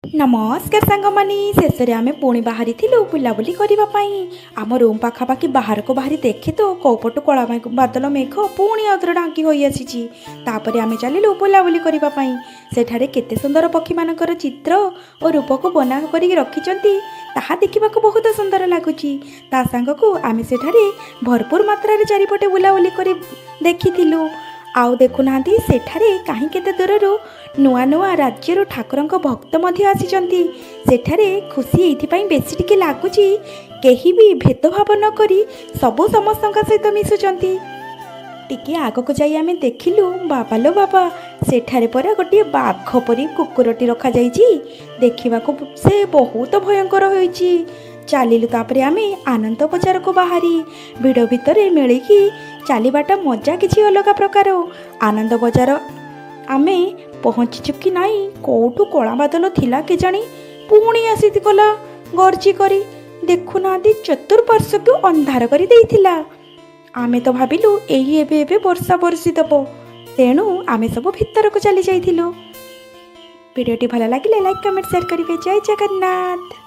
ନମସ୍କାର ସାଙ୍ଗମାନେ, ଶେଷରେ ଆମେ ପୁଣି ବାହାରିଥିଲୁ ବୁଲାବୁଲି କରିବା ପାଇଁ। ଆମ ରୁମ୍ ପାଖାପାଖି ବାହାରକୁ ବାହାରି ଦେଖେ ତ କୋଉପଟୁ କଳା ବାଦଲ ମେଘ ପୁଣି ଆଉଥରେ ଢାଙ୍କି ହୋଇ ଆସିଛି। ତାପରେ ଆମେ ଚାଲିଲୁ ବୁଲାବୁଲି କରିବା ପାଇଁ। ସେଠାରେ କେତେ ସୁନ୍ଦର ପକ୍ଷୀମାନଙ୍କର ଚିତ୍ର ଓ ରୂପକୁ ବନା କରିକି ରଖିଛନ୍ତି, ତାହା ଦେଖିବାକୁ ବହୁତ ସୁନ୍ଦର ଲାଗୁଛି। ତା ସାଙ୍ଗକୁ ଆମେ ସେଠାରେ ଭରପୁର ମାତ୍ରାରେ ଚାରିପଟେ ବୁଲାବୁଲି କରି ଦେଖିଥିଲୁ। ଆଉ ଦେଖୁନାହାନ୍ତି, ସେଠାରେ କାହିଁ କେତେ ଦୂରରୁ ନୂଆ ନୂଆ ରାଜ୍ୟରୁ ଠାକୁରଙ୍କ ଭକ୍ତ ମଧ୍ୟ ଆସିଛନ୍ତି। ସେଠାରେ ଖୁସି ଏଇଥିପାଇଁ ବେଶୀ ଟିକେ ଲାଗୁଛି, କେହି ବି ଭେଦଭାବ ନ କରି ସବୁ ସମସ୍ତଙ୍କ ସହିତ ମିଶୁଛନ୍ତି। ଟିକେ ଆଗକୁ ଯାଇ ଆମେ ଦେଖିଲୁ, ବାବା ଲୋ ବାବା, ସେଠାରେ ପରା ଗୋଟିଏ ବାଘ ପରି କୁକୁରଟି ରଖାଯାଇଛି। ଦେଖିବାକୁ ସେ ବହୁତ ଭୟଙ୍କର ହୋଇଛି। ଚାଲିଲୁ ତାପରେ ଆମେ ଆନନ୍ଦ ବଜାରକୁ ବାହାରି। ଭିଡ଼ ଭିତରେ ମିଳିକି ଚାଲିବାଟା ମଜା କିଛି ଅଲଗା ପ୍ରକାର। ଆନନ୍ଦ ବଜାର ଆମେ ପହଞ୍ଚିଛୁ କି ନାଇଁ, କୋଉଠୁ କଳା ବାଦଲ ଥିଲା କେଜାଣି ପୁଣି ଆସିଗଲା ଗର୍ଜି କରି। ଦେଖୁନାହାନ୍ତି, ଚତୁଃପାର୍ଶ୍ୱକୁ ଅନ୍ଧାର କରି ଦେଇଥିଲା। ଆମେ ତ ଭାବିଲୁ ଏଇ ଏବେ ବର୍ଷା ବର୍ଷି ଦେବ, ତେଣୁ ଆମେ ସବୁ ଭିତରକୁ ଚାଲି ଯାଇଥିଲୁ। ଭିଡ଼ିଓଟି ଭଲ ଲାଗିଲେ ଲାଇକ୍ କମେଣ୍ଟ ସେୟାର କରିବେ। ଜୟ ଜଗନ୍ନାଥ।